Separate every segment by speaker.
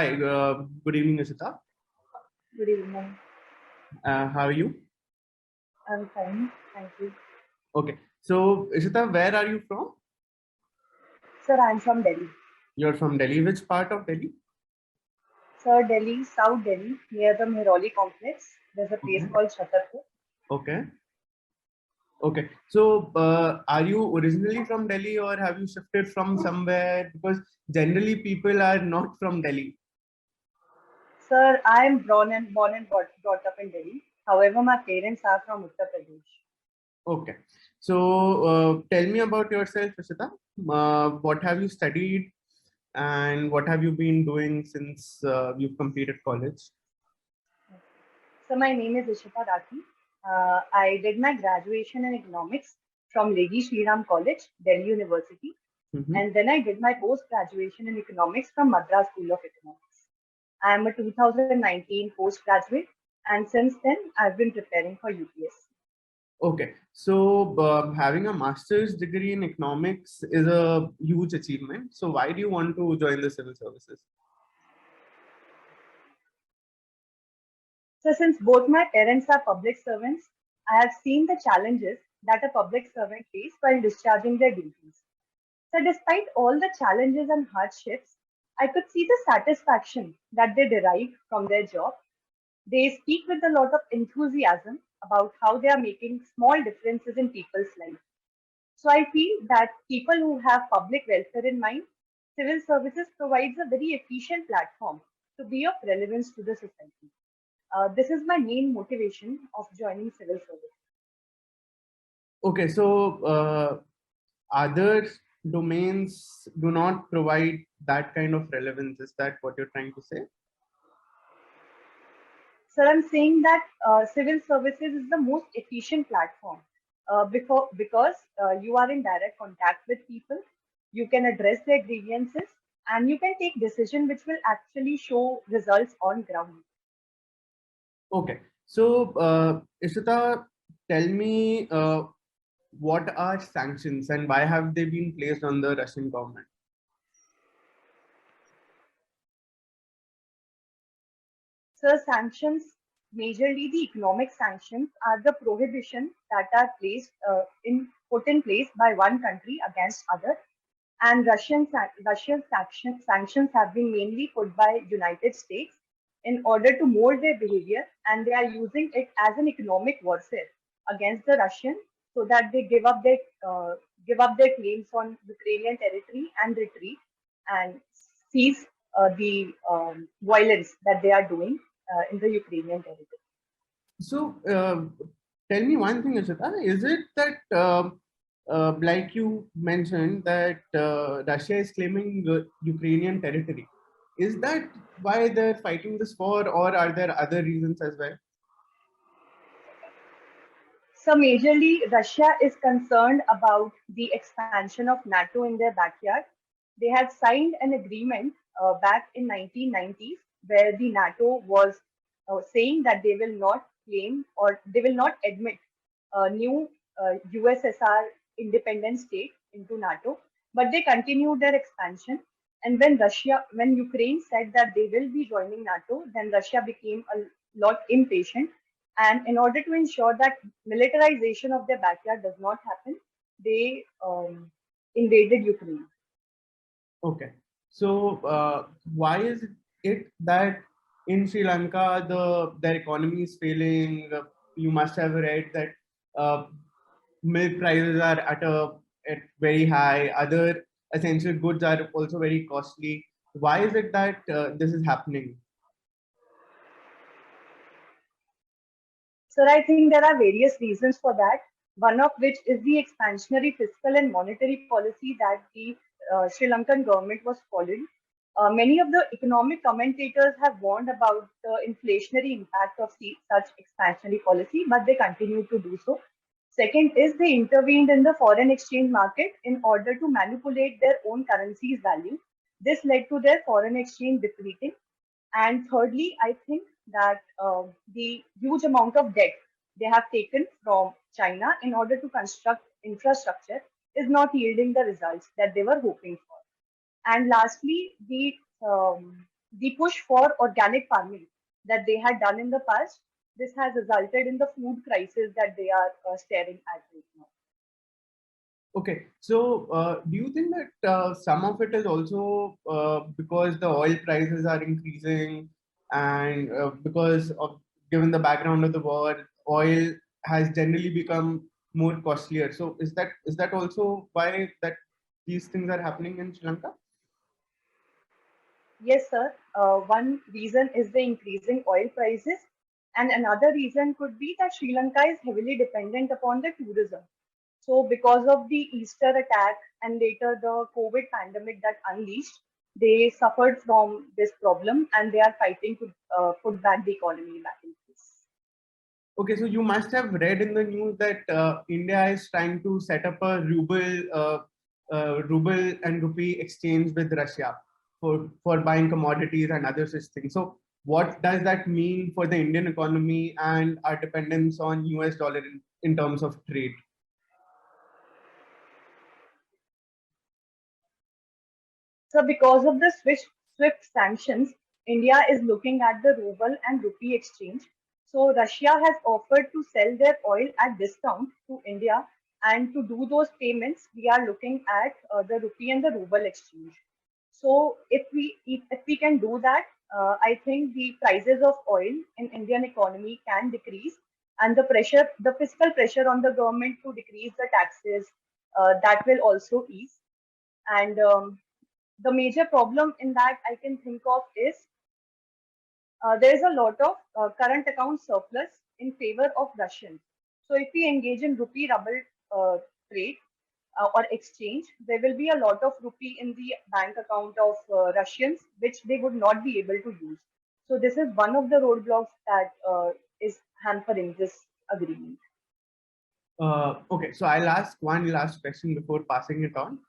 Speaker 1: Hi, good evening, Ishita.
Speaker 2: Good evening.
Speaker 1: How are you?
Speaker 2: I'm fine. Thank you.
Speaker 1: Okay, so Ishita, where are you from?
Speaker 2: Sir, I'm from Delhi.
Speaker 1: You're from Delhi. Which part of Delhi?
Speaker 2: Sir, Delhi, South Delhi, near the Mehrauli complex. There's a place
Speaker 1: Okay.
Speaker 2: called Sarrthi.
Speaker 1: Okay. Okay. So, are you originally from Delhi or have you shifted from somewhere? Because generally people are not from Delhi.
Speaker 2: Sir, I'm born and brought up in Delhi. However, my parents are from Uttar Pradesh.
Speaker 1: Okay. So, tell me about yourself, Ishita. What have you studied and what have you been doing since you've completed college?
Speaker 2: So my name is Ishita Rathi. I did my graduation in economics from Lady Shriram College, Delhi University.
Speaker 1: Mhm.
Speaker 2: And then I did my post-graduation in economics from Madras School of Economics. I am a 2019 postgraduate, and since then I've been preparing for UPSC.
Speaker 1: Okay, so having a master's degree in economics is a huge achievement. So why do you want to join the civil services?
Speaker 2: So since both my parents are public servants, I have seen the challenges that a public servant face while discharging their duties. So despite all the challenges and hardships, I could see the satisfaction that they derive from their job. They speak with a lot of enthusiasm about how they are making small differences in people's lives. So I feel that people who have public welfare in mind, civil services provides a very efficient platform to be of relevance to the society. This is my main motivation of joining civil service.
Speaker 1: Okay, so other domains do not provide that kind of relevance. Is that what you're trying to say?
Speaker 2: So I'm saying that civil services is the most efficient platform because you are in direct contact with people, you can address their grievances, and you can take decision which will actually show results on ground.
Speaker 1: Okay, so Ishita, tell me what are sanctions and why have they been placed on the Russian government?
Speaker 2: So sanctions, majorly the economic sanctions, are the prohibition that are put in place by one country against other. And Russian sanctions have been mainly put by United States in order to mold their behavior, and they are using it as an economic warfare against the Russian, so that they give up their claims on Ukrainian territory and retreat and cease the violence that they are doing in the Ukrainian territory.
Speaker 1: So tell me one thing, Ishita, is it that like you mentioned that Russia is claiming Ukrainian territory? Is that why they're fighting this war, or are there other reasons as well?
Speaker 2: So majorly, Russia is concerned about the expansion of NATO in their backyard. They had signed an agreement back in 1990s where the NATO was saying that they will not claim or they will not admit a new USSR independent state into NATO, but they continued their expansion. And when Ukraine said that they will be joining NATO, then Russia became a lot impatient. And in order to ensure that militarization of their backyard does not happen, they invaded Ukraine.
Speaker 1: Okay. So why is it that in Sri Lanka their economy is failing? You must have read that uh, milk prices are at very high. Other essential goods are also very costly. Why is it that this is happening?
Speaker 2: So I think there are various reasons for that. One of which is the expansionary fiscal and monetary policy that the Sri Lankan government was following. Many of the economic commentators have warned about the inflationary impact of such expansionary policy, but they continue to do so. Second is they intervened in the foreign exchange market in order to manipulate their own currency's value. This led to their foreign exchange depleting. And thirdly, I think that the huge amount of debt they have taken from China in order to construct infrastructure is not yielding the results that they were hoping for. And lastly, the push for organic farming that they had done in the past, this has resulted in the food crisis that they are staring at right now.
Speaker 1: Okay, so do you think that some of it is also because the oil prices are increasing, and because of, given the background of the war, oil has generally become more costlier. So is that also why that these things are happening in Sri Lanka?
Speaker 2: Yes, sir. One reason is the increasing oil prices, and another reason could be that Sri Lanka is heavily dependent upon the tourism. So, because of the Easter attack and later the COVID pandemic that unleashed, they suffered from this problem and they are fighting to put back the economy back in place.
Speaker 1: Okay, so you must have read in the news that India is trying to set up a ruble and rupee exchange with Russia for buying commodities and other such things. So, what does that mean for the Indian economy and our dependence on US dollar in terms of trade?
Speaker 2: So, because of the swift sanctions, India is looking at the ruble and rupee exchange. So, Russia has offered to sell their oil at discount to India, and to do those payments, we are looking at the rupee and the ruble exchange. So, if we can do that, I think the prices of oil in Indian economy can decrease, and the fiscal pressure on the government to decrease the taxes, that will also ease. And the major problem in that I can think of is there is a lot of current account surplus in favor of Russians. So if we engage in rupee ruble trade or exchange, there will be a lot of rupee in the bank account of Russians, which they would not be able to use. So this is one of the roadblocks that is hampering this agreement.
Speaker 1: Okay, so I'll ask one last question before passing it on.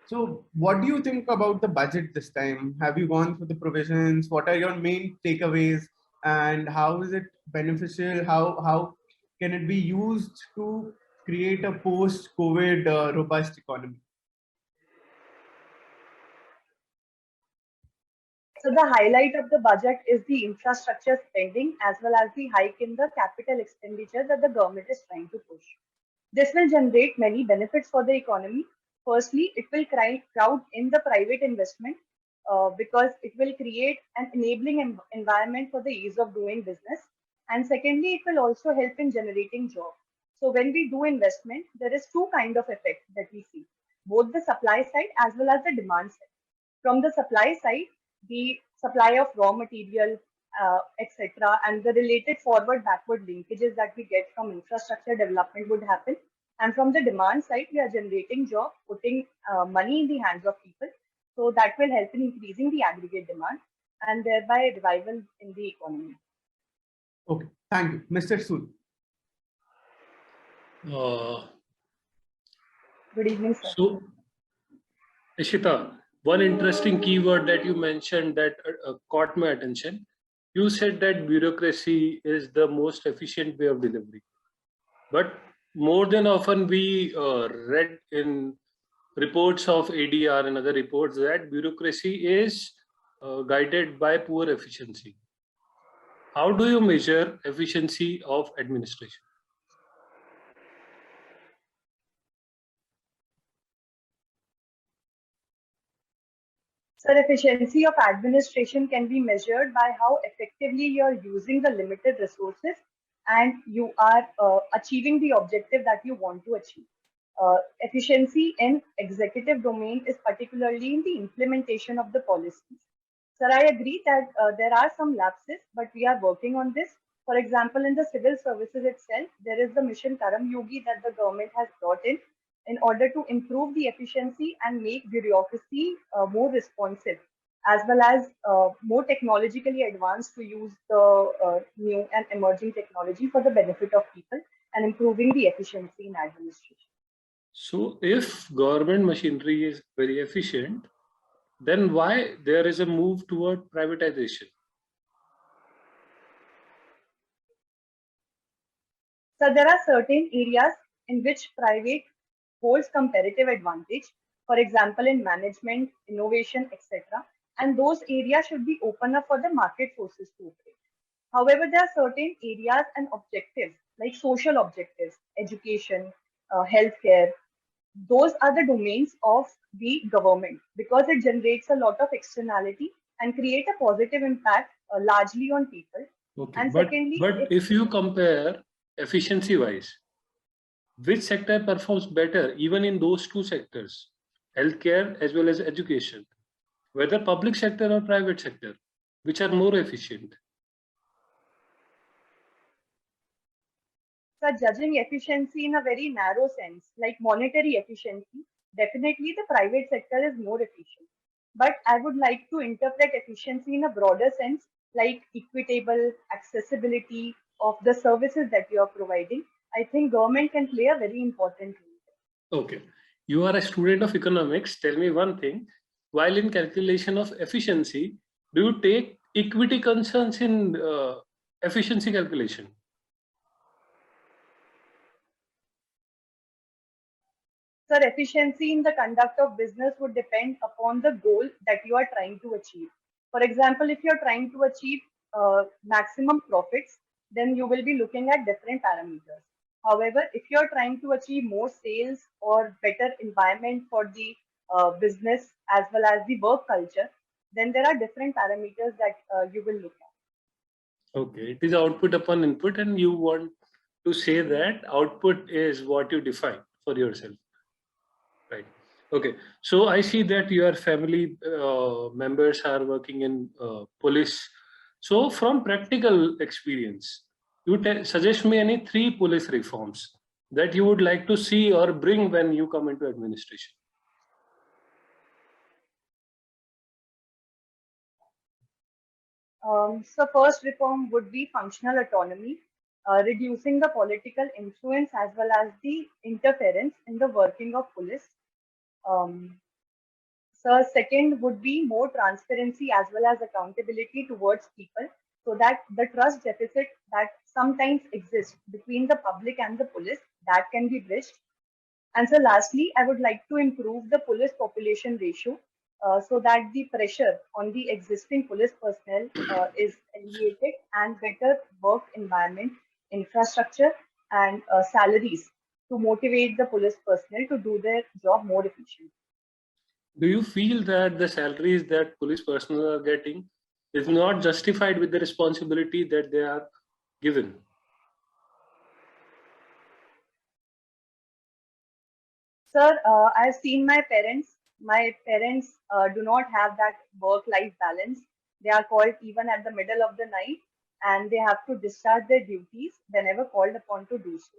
Speaker 1: So, what do you think about the budget this time? Have you gone through the provisions? What are your main takeaways, and how is it beneficial? How can it be used to create a post-COVID robust economy?
Speaker 2: So the highlight of the budget is the infrastructure spending as well as the hike in the capital expenditure that the government is trying to push. This will generate many benefits for the economy. Firstly, it will crowd in the private investment because it will create an enabling environment for the ease of doing business. And secondly, it will also help in generating jobs. So when we do investment, there is two kind of effect that we see, both the supply side as well as the demand side. From the supply side, the supply of raw material, etc., and the related forward backward linkages that we get from infrastructure development would happen. And from the demand side, we are generating jobs, putting money in the hands of people. So that will help in increasing the aggregate demand and thereby revival in the economy.
Speaker 1: Okay, thank you, Mr. Sood.
Speaker 2: Good evening, sir.
Speaker 3: So, Ishita, one interesting keyword that you mentioned that caught my attention. You said that bureaucracy is the most efficient way of delivery. But more than often we read in reports of ADR and other reports that bureaucracy is guided by poor efficiency. How do you measure efficiency of administration?
Speaker 2: Sir, efficiency of administration can be measured by how effectively you're using the limited resources and you are achieving the objective that you want to achieve. Efficiency in executive domain is particularly in the implementation of the policies. Sir, I agree that there are some lapses, but we are working on this. For example, in the civil services itself, there is the mission Karam Yogi that the government has brought in order to improve the efficiency and make bureaucracy more responsive, as well as more technologically advanced to use the new and emerging technology for the benefit of people and improving the efficiency in administration.
Speaker 3: So if government machinery is very efficient, then why there is a move toward privatization?
Speaker 2: So there are certain areas in which private holds comparative advantage, for example, in management, innovation, etc. and those areas should be open up for the market forces to operate. However, there are certain areas and objectives like social objectives, education, healthcare. Those are the domains of the government because it generates a lot of externality and create a positive impact largely on people.
Speaker 3: Okay,
Speaker 2: And
Speaker 3: but
Speaker 2: secondly,
Speaker 3: if you compare efficiency wise, which sector performs better even in those two sectors, healthcare as well as education, whether public sector or private sector, which are more efficient?
Speaker 2: so judging efficiency in a very narrow sense, like monetary efficiency, definitely the private sector is more efficient. But I would like to interpret efficiency in a broader sense, like equitable accessibility of the services that you are providing. I think government can play a very important role.
Speaker 3: Okay, you are a student of economics. Tell me one thing. While in calculation of efficiency, do you take equity concerns in efficiency calculation?
Speaker 2: Sir, efficiency in the conduct of business would depend upon the goal that you are trying to achieve. For example, if you're trying to achieve maximum profits, then you will be looking at different parameters. However, if you're trying to achieve more sales or better environment for the business as well as the work culture, then there are different parameters that you will look at.
Speaker 3: Okay, it is output upon input, and you want to say that output is what you define for yourself. Right. Okay. So I see that your family members are working in police. So from practical experience, you suggest me any 3 police reforms that you would like to see or bring when you come into administration.
Speaker 2: So first reform would be functional autonomy, reducing the political influence as well as the interference in the working of police. Um, so second would be more transparency as well as accountability towards people so that the trust deficit that sometimes exists between the public and the police that can be bridged. And so lastly, I would like to improve the police population ratio so that the pressure on the existing police personnel is alleviated and better work environment, infrastructure and salaries to motivate the police personnel to do their job more efficiently.
Speaker 3: Do you feel that the salaries that police personnel are getting is not justified with the responsibility that they are given?
Speaker 2: Sir, I've seen my parents. My parents do not have that work-life balance. They are called even at the middle of the night, and they have to discharge their duties whenever called upon to do so.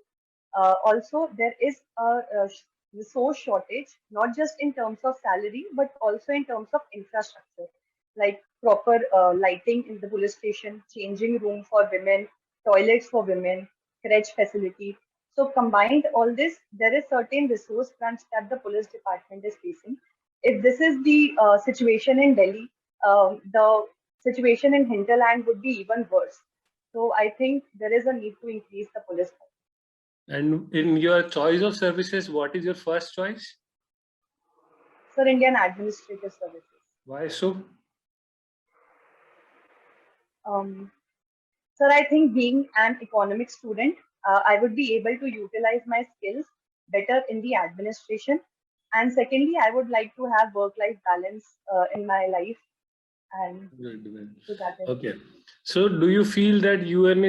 Speaker 2: Also, there is a resource shortage, not just in terms of salary, but also in terms of infrastructure, like proper lighting in the police station, changing room for women, toilets for women, crèche facility. So combined all this, there is certain resource crunch that the police department is facing. If this is the situation in Delhi, the situation in hinterland would be even worse. So I think there is a need to increase the police.
Speaker 3: And in your choice of services, what is your first choice?
Speaker 2: Sir, Indian Administrative Services.
Speaker 3: Why so?
Speaker 2: Sir, I think being an economic student, I would be able to utilize my skills better in the administration. And secondly, I would like to have work-life balance in my life. And so that is
Speaker 3: Okay. So do you feel that UN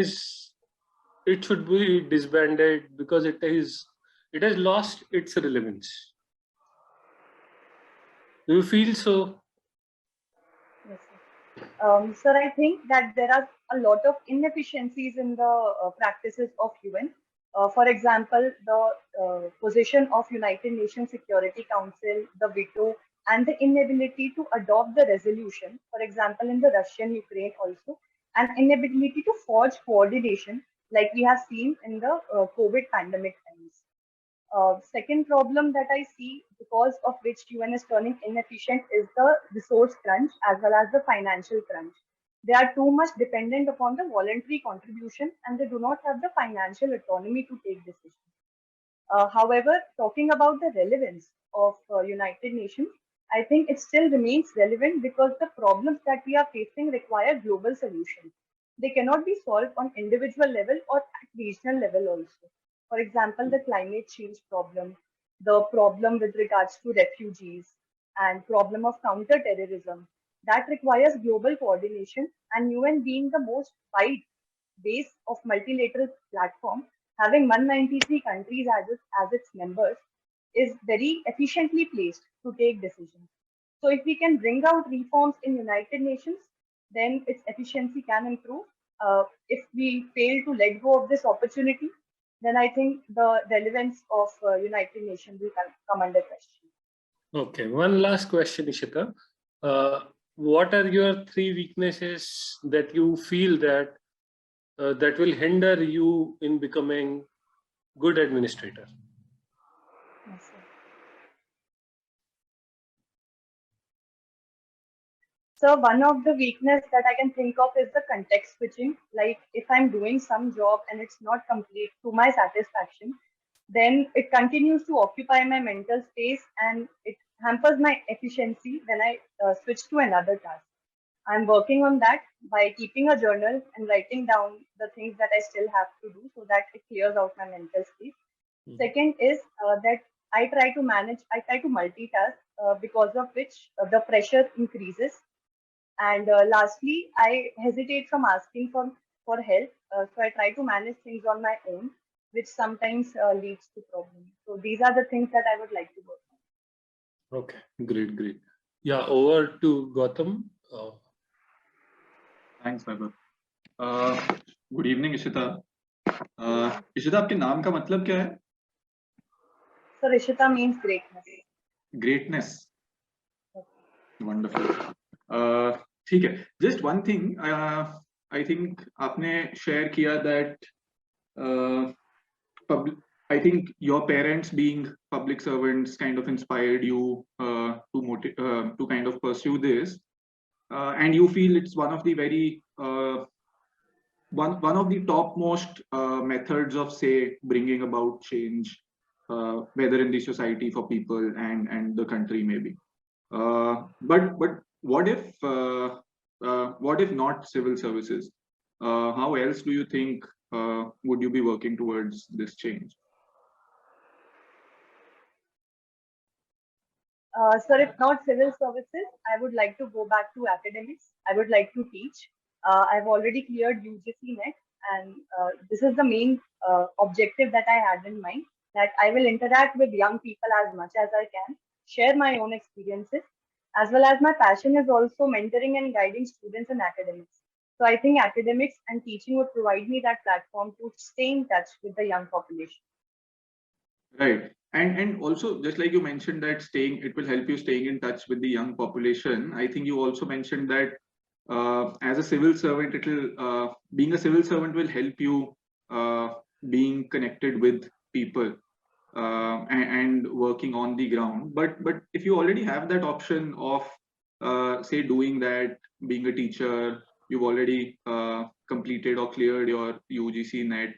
Speaker 3: it should be disbanded because it has lost its relevance? Do you feel so?
Speaker 2: Yes, sir. Sir, I think that there are a lot of inefficiencies in the practices of UN. For example, the position of United Nations Security Council, the veto, and the inability to adopt the resolution, for example, in the Russian-Ukraine also, and inability to forge coordination like we have seen in the COVID pandemic times. Second problem that I see because of which UN is turning inefficient is the resource crunch as well as the financial crunch. They are too much dependent upon the voluntary contribution and they do not have the financial autonomy to take decisions. However, talking about the relevance of United Nations, I think it still remains relevant because the problems that we are facing require global solutions. They cannot be solved on individual level or at regional level also. For example, the climate change problem, the problem with regards to refugees, and problem of counter-terrorism. That requires global coordination, and UN being the most wide base of multilateral platform, having 193 countries as its members, is very efficiently placed to take decisions. So if we can bring out reforms in United Nations, then its efficiency can improve. If we fail to let go of this opportunity, then I think the relevance of United Nations will come under question.
Speaker 3: Okay, one last question, Ishita. What are your three weaknesses that you feel that that will hinder you in becoming good administrator?
Speaker 2: Yes, sir. So one of the weakness that I can think of is the context switching. Like if I'm doing some job and it's not complete to my satisfaction, then it continues to occupy my mental space and it hampers my efficiency when I switch to another task. I'm working on that by keeping a journal and writing down the things that I still have to do so that it clears out my mental space. Second is that I try to multitask because of which the pressure increases. And lastly, I hesitate from asking for help. So I try to manage things on my own, which sometimes leads to problems. So these are the things that I would like to work on.
Speaker 3: Okay, great, great. Yeah, over to Gautam.
Speaker 4: Thanks, Vaibhav. Good evening, Ishita. Ishita, आपके नाम का मतलब क्या है?
Speaker 2: So Ishita means greatness.
Speaker 4: Greatness. Wonderful. ठीक है. Just one thing. I think आपने share किया that I think your parents being public servants kind of inspired you to kind of pursue this, and you feel it's one of the very one of the topmost methods of, say, bringing about change, whether in the society for people and the country maybe. But what if not civil services? How else do you think would you be working towards this change?
Speaker 2: So if not civil services, I would like to go back to academics. I would like to teach. I've already cleared UGC NET, and this is the main objective that I had in mind, that I will interact with young people as much as I can, share my own experiences, as well as my passion is also mentoring and guiding students in academics. So I think academics and teaching would provide me that platform to stay in touch with the young population.
Speaker 4: Right. And also, just like you mentioned that it will help you staying in touch with the young population. I think you also mentioned that as a civil servant, being a civil servant will help you being connected with people and working on the ground. But if you already have that option of say doing that, being a teacher, you've already completed or cleared your UGC NET.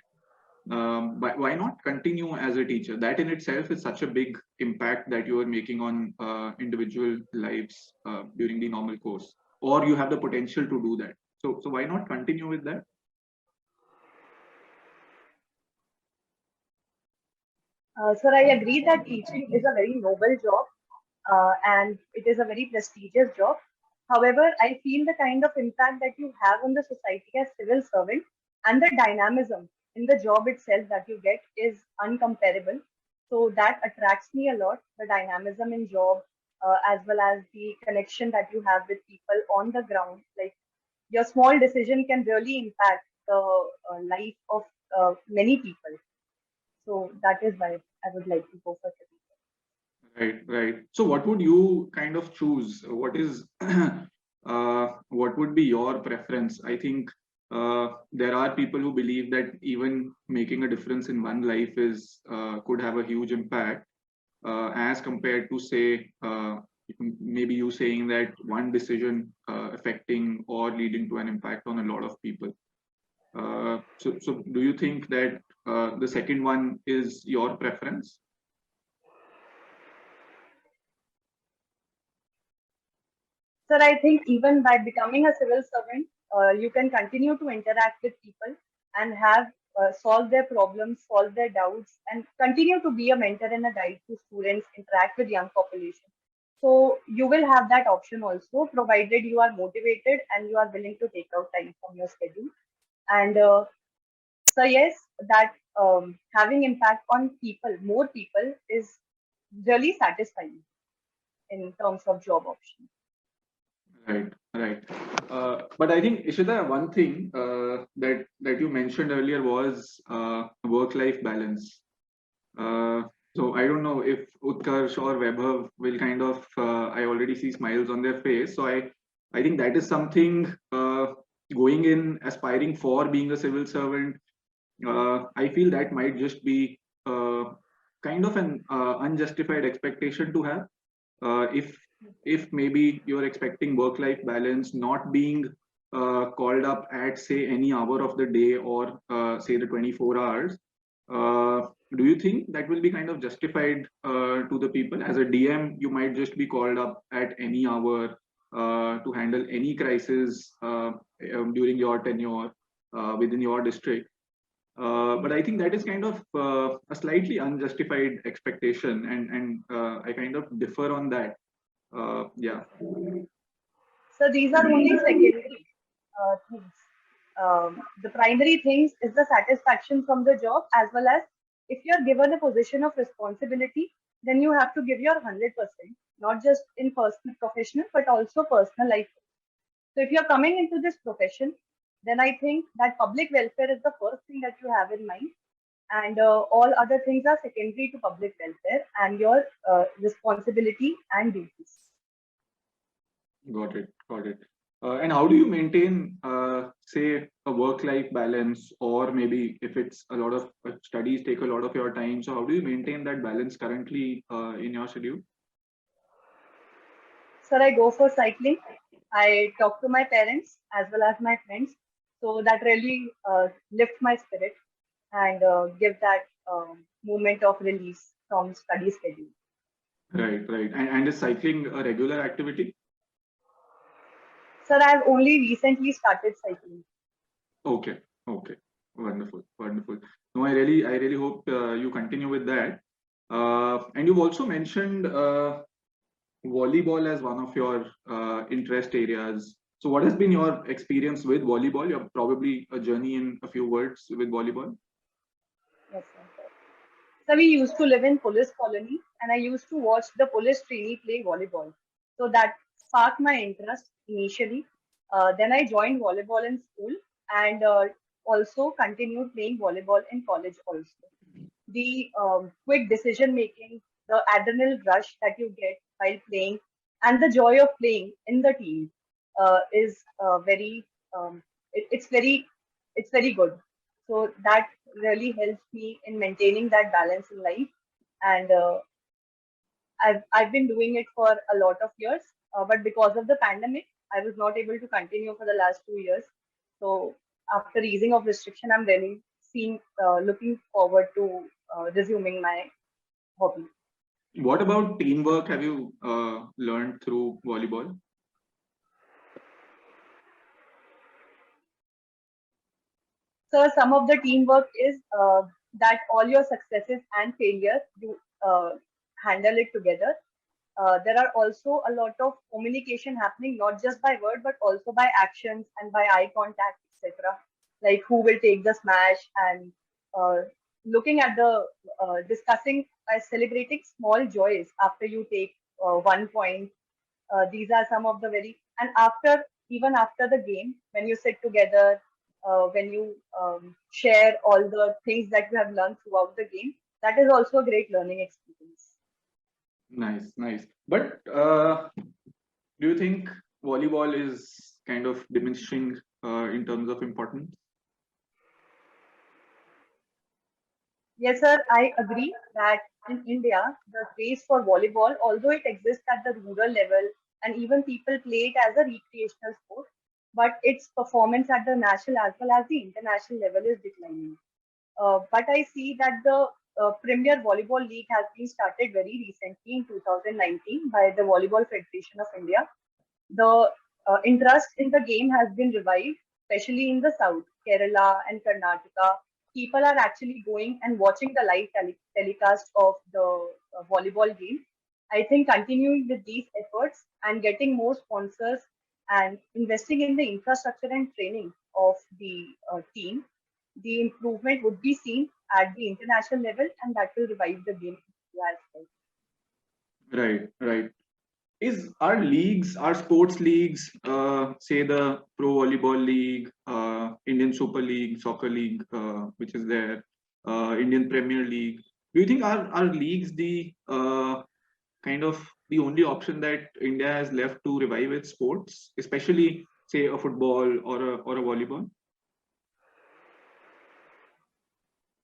Speaker 4: Why not continue as a teacher? That in itself is such a big impact that you are making on individual lives during the normal course, or you have the potential to do that. So why not continue with that?
Speaker 2: Sir, I agree that teaching is a very noble job and it is a very prestigious job. However, I feel the kind of impact that you have on the society as civil servant and the dynamism in the job itself that you get is uncomparable. So that attracts me a lot, the dynamism in job, as well as the connection that you have with people on the ground. Like your small decision can really impact the life of many people. So that is why I would like to go for civil.
Speaker 4: Right. So what would you kind of choose? What is what would be your preference? I think there are people who believe that even making a difference in one life is could have a huge impact as compared to, say, maybe you saying that one decision affecting or leading to an impact on a lot of people. So do you think that the second one is your preference?
Speaker 2: Sir, I think even by becoming a civil servant, you can continue to interact with people and have solve their problems, solve their doubts, and continue to be a mentor and a guide to students, interact with young population. So you will have that option also, provided you are motivated and you are willing to take out time from your schedule. And so yes, that having impact on people, more people, is really satisfying in terms of job options.
Speaker 4: Right, right. But I think, Ishita, one thing that you mentioned earlier was work-life balance. So I don't know if Utkarsh or Vaibhav will kind of, I already see smiles on their face. So I think that is something going in, aspiring for being a civil servant. I feel that might just be kind of an unjustified expectation to have. If maybe you're expecting work-life balance, not being called up at say any hour of the day or say the 24 hours, do you think that will be kind of justified to the people? As a DM, you might just be called up at any hour to handle any crisis during your tenure within your district. But I think that is kind of a slightly unjustified expectation, and I kind of differ on that. Yeah.
Speaker 2: So these are only secondary things. The primary things is the satisfaction from the job, as well as if you're given a position of responsibility, then you have to give your 100%, not just in personal, professional, but also personal life. So if you're coming into this profession, then I think that public welfare is the first thing that you have in mind, and all other things are secondary to public welfare and your responsibility and duties.
Speaker 4: Got it. Got it. And how do you maintain, say, a work-life balance, or maybe if it's a lot of studies take a lot of your time, so how do you maintain that balance currently in your schedule?
Speaker 2: Sir, I go for cycling. I talk to my parents as well as my friends. So that really lifts my spirit and give that moment of release from study schedule.
Speaker 4: Right, right. And is cycling a regular activity?
Speaker 2: Sir, I've only recently started cycling.
Speaker 4: Okay, okay. Wonderful, wonderful. No, I really hope you continue with that. And you've also mentioned volleyball as one of your interest areas. So what has been your experience with volleyball? You have probably a journey in a few words with volleyball.
Speaker 2: Yes, sir. So we used to live in police colony, and I used to watch the police trainee play volleyball. So that sparked my interest initially. Then I joined volleyball in school and also continued playing volleyball in college also. The quick decision making, the adrenaline rush that you get while playing, and the joy of playing in the team is very. It's very good. So that really helps me in maintaining that balance in life, and I've been doing it for a lot of years. But because of the pandemic, I was not able to continue for the last 2 years. So after easing of restriction, I'm really looking forward to resuming my hobby.
Speaker 4: What about teamwork have you learned through volleyball?
Speaker 2: So some of the teamwork is that all your successes and failures, you handle it together. There are also a lot of communication happening, not just by word, but also by actions and by eye contact, etc. Like who will take the smash, and uh, looking at the discussing by celebrating small joys after you take 1 point. These are some of the very, and after, even after the game, when you sit together, when you share all the things that you have learned throughout the game, that is also a great learning experience.
Speaker 4: Nice, nice. But do you think volleyball is kind of diminishing in terms of importance?
Speaker 2: Yes, sir, I agree that in India, the craze for volleyball, although it exists at the rural level and even people play it as a recreational sport, but its performance at the national as well as the international level is declining. But I see that the Premier Volleyball League has been started very recently in 2019 by the Volleyball Federation of India, the interest in the game has been revived, especially in the south, Kerala and Karnataka. People are actually going and watching the live telecast of the volleyball game. I think continuing with these efforts and getting more sponsors and investing in the infrastructure and training of the team, the improvement would be seen at the international level, and that will revive the game as well.
Speaker 4: Right, right. Is our leagues, our sports leagues, say the Pro Volleyball League, Indian Super League, Soccer League, which is there, Indian Premier League, do you think our leagues the kind of the only option that India has left to revive its sports, especially say a football or a volleyball?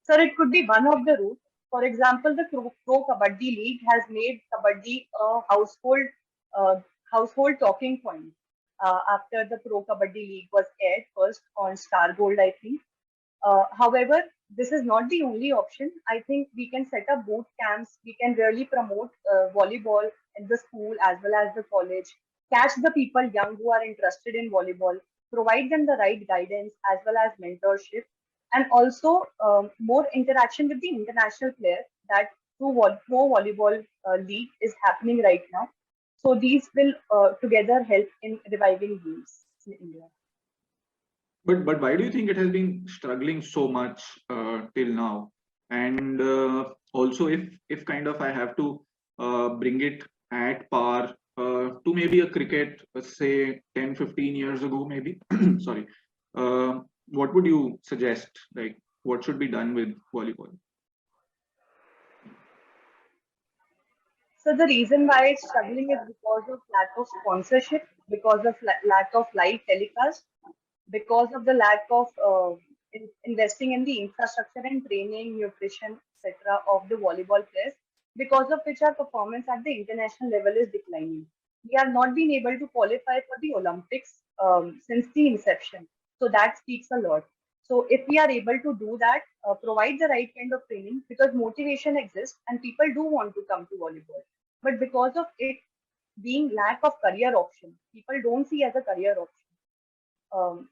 Speaker 2: Sir, it could be one of the routes. For example, the Pro Kabaddi League has made Kabaddi a uh, household talking point after the Pro Kabaddi League was aired first on Star Gold, I think. However, this is not the only option. I think we can set up boot camps. We can really promote volleyball in the school as well as the college. Catch the people young who are interested in volleyball. Provide them the right guidance as well as mentorship, and also more interaction with the international players that Pro Volleyball League is happening right now. So these will together help in reviving games in India.
Speaker 4: But why do you think it has been struggling so much till now? And also, if kind of I have to bring it at par to maybe a cricket, say 10-15 years ago, maybe. Sorry. What would you suggest? Like, what should be done with volleyball?
Speaker 2: So the reason why it's struggling is because of lack of sponsorship, because of lack of live telecast, because of the lack of investing in the infrastructure and training, nutrition, etc. of the volleyball players, because of which our performance at the international level is declining. We have not been able to qualify for the Olympics since the inception. So that speaks a lot. So if we are able to do that, provide the right kind of training, because motivation exists and people do want to come to volleyball. But because of it being lack of career option, people don't see as a career option.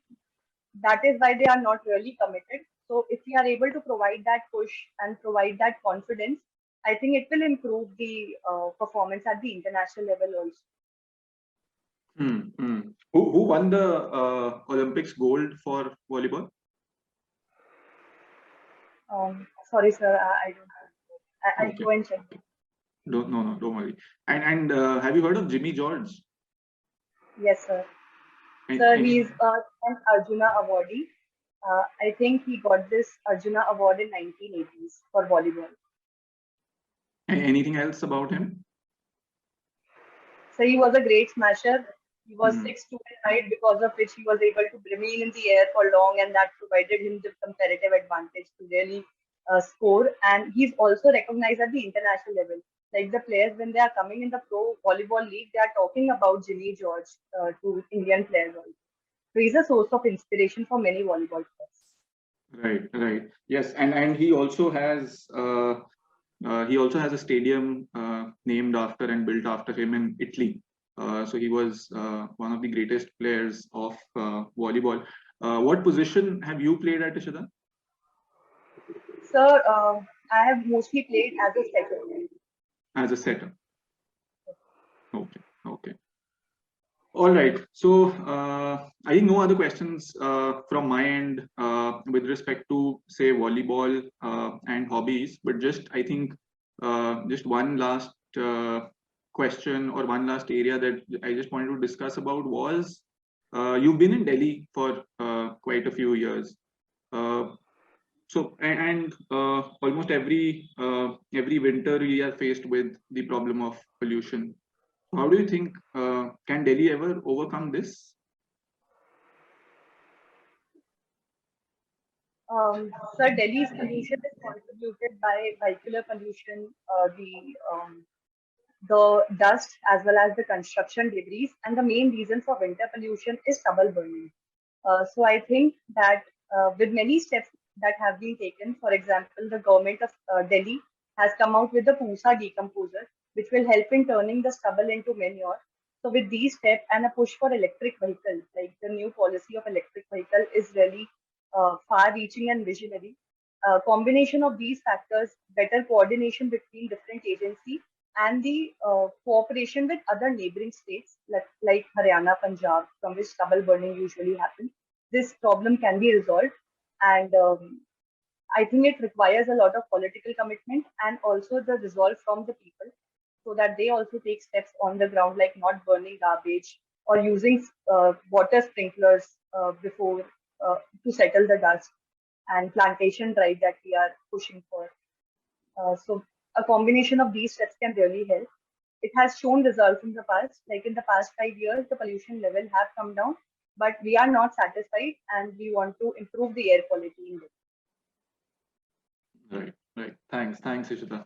Speaker 2: That is why they are not really committed. So if we are able to provide that push and provide that confidence, I think it will improve the performance at the international level also.
Speaker 4: Who won the Olympics gold for volleyball?
Speaker 2: Sorry, sir, I don't know. I'll go and check.
Speaker 4: Don't worry. And have you heard of Jimmy George?
Speaker 2: Yes, sir. Sir, he's an Arjuna awardee. I think he got this Arjuna award in 1980s for volleyball.
Speaker 4: Anything else about him?
Speaker 2: So he was a great smasher. He was 6'2" in height, because of which he was able to remain in the air for long, and that provided him the comparative advantage to really score. And he's also recognized at the international level. Like the players, when they are coming in the Pro Volleyball League, they are talking about Jimmy George to Indian players also. So he's a source of inspiration for many volleyball players.
Speaker 4: Right. Yes, and he also has a stadium named after and built after him in Italy. So he was one of the greatest players of volleyball. What position have you played at, Ishita?
Speaker 2: Sir, I have mostly played as a setter.
Speaker 4: As a setter. Okay. All right. So I think no other questions from my end with respect to say volleyball and hobbies, but just I think just one last question or one last area that I just wanted to discuss about was you've been in Delhi for quite a few years. So almost every winter we are faced with the problem of pollution. How do you think can Delhi ever overcome this?
Speaker 2: Sir, Delhi's pollution is contributed by vehicular pollution, the dust, as well as the construction debris. And the main reason for winter pollution is stubble burning. So I think that with many steps that have been taken, for example, the government of Delhi has come out with the Pusa decomposer, which will help in turning the stubble into manure. So with these steps and a push for electric vehicles, like the new policy of electric vehicle is really far-reaching and visionary. Combination of these factors, better coordination between different agencies, and the cooperation with other neighboring states like Haryana, Punjab, from which stubble burning usually happens, this problem can be resolved. And I think it requires a lot of political commitment and also the resolve from the people, so that they also take steps on the ground, like not burning garbage or using water sprinklers before to settle the dust, and plantation drive that we are pushing for. So a combination of these steps can really help. It has shown results in the past. Like in the past 5 years, the pollution level have come down, but we are not satisfied and we want to improve the air quality in Delhi.
Speaker 4: Right. Thanks, Ishita.